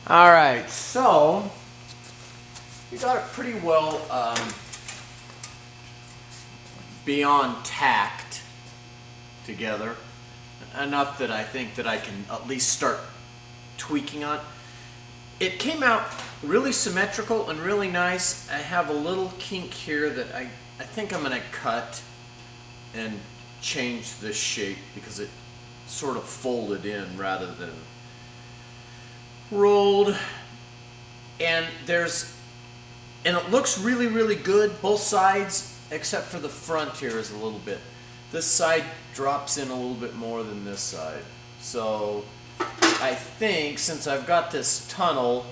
All right, so we got it pretty well beyond tacked together, enough that I think that I can at least start tweaking on. It came out really symmetrical and really nice. I have a little kink here that I think I'm gonna cut and change the shape because it sort of folded in rather than rolled. And it looks really, really good, both sides, except for the front here is a little bit. This side drops in a little bit more than this side. So I think since I've got this tunnel,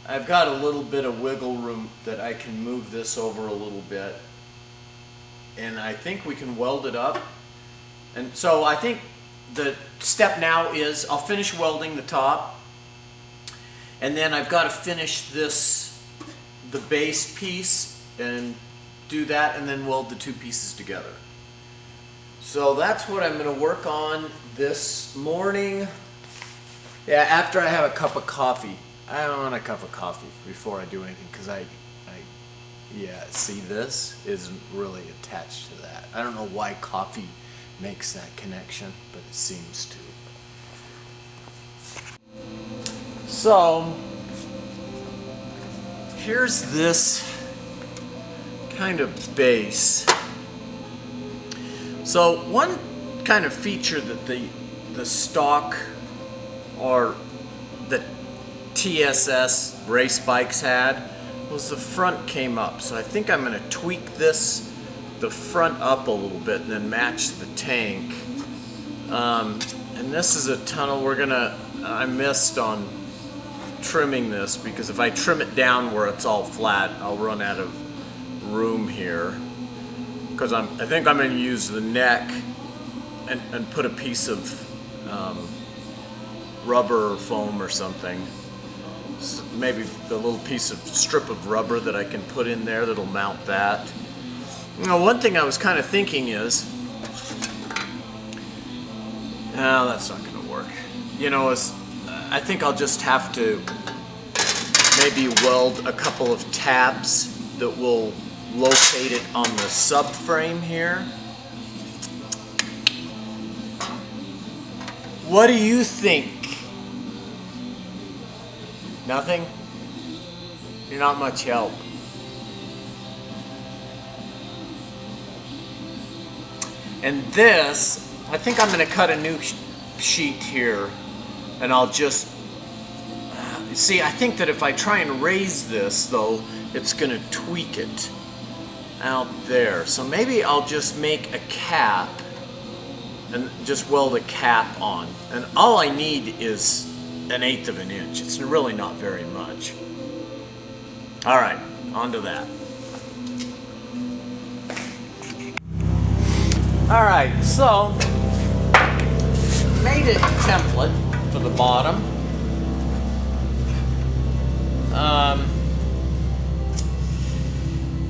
I've got a little bit of wiggle room that I can move this over a little bit. And I think we can weld it up. And so I think the step now is I'll finish welding the top. And then I've got to finish the base piece, and do that, and then weld the two pieces together. So that's what I'm going to work on this morning. Yeah, after I have a cup of coffee. I don't want a cup of coffee before I do anything because see, this isn't really attached to that. I don't know why coffee makes that connection, but it seems to. So here's this kind of base. So one kind of feature that the stock or the TSS race bikes had was the front came up. So I think I'm going to tweak the front up a little bit and then match the tank. And this is a tunnel I missed on trimming this because if I trim it down where it's all flat, I'll run out of room here. Because I think I'm going to use the neck and put a piece of rubber or foam or something. So maybe the little piece of strip of rubber that I can put in there that'll mount that. One thing I was kind of thinking is, no, that's not going to work. I think I'll just have to maybe weld a couple of tabs that will locate it on the subframe here. What do you think? Nothing? You're not much help. And this, I think I'm going to cut a new sheet here, and I'll just see, I think that if I try and raise this though, it's going to tweak it out there. So maybe I'll just make a cap and just weld a cap on. And all I need is 1/8 of an inch. It's really not very much. All right, on to that. All right, so made a template for the bottom.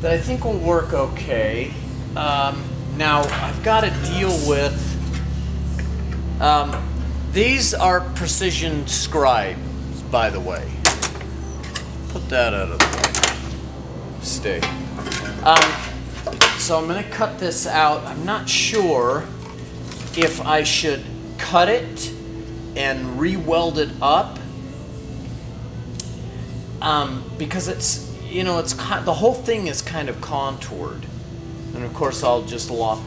That I think will work okay. Now I've got to deal with these are precision scribes, by the way. Put that out of the way. Stay. So I'm going to cut this out. I'm not sure if I should cut it and re-weld it up because it's the whole thing is kind of contoured, and of course I'll just lop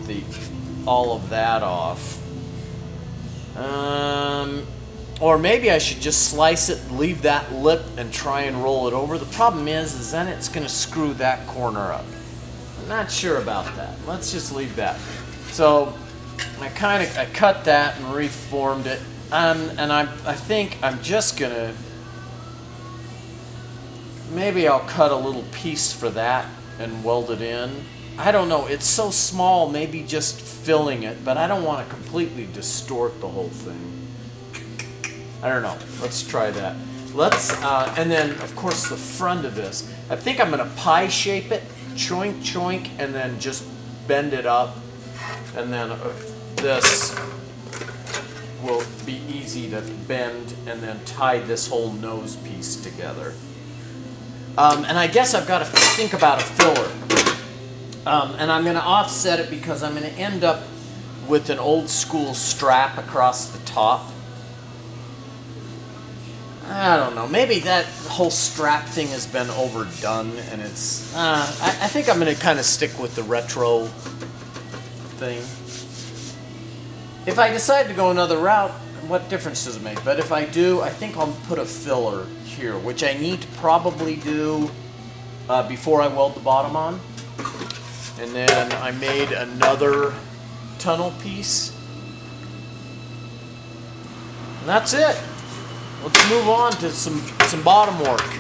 all of that off. Or maybe I should just slice it, leave that lip, and try and roll it over. The problem is then it's going to screw that corner up. I'm not sure about that. Let's just leave that. So I cut that and reformed it, and I think I'm just going to, maybe I'll cut a little piece for that and weld it in. I don't know, it's so small, maybe just filling it, but I don't want to completely distort the whole thing. I don't know, let's try that. And then of course the front of this, I think I'm going to pie shape it, choink choink, and then just bend it up, and then this will be easy to bend and then tie this whole nose piece together. And I guess I've got to think about a filler. And I'm going to offset it because I'm going to end up with an old school strap across the top. I don't know. Maybe that whole strap thing has been overdone, and it's. I think I'm going to kind of stick with the retro thing. If I decide to go another route, what difference does it make? But if I do, I think I'll put a filler here, which I need to probably do before I weld the bottom on. And then I made another tunnel piece. And that's it. Let's move on to some bottom work.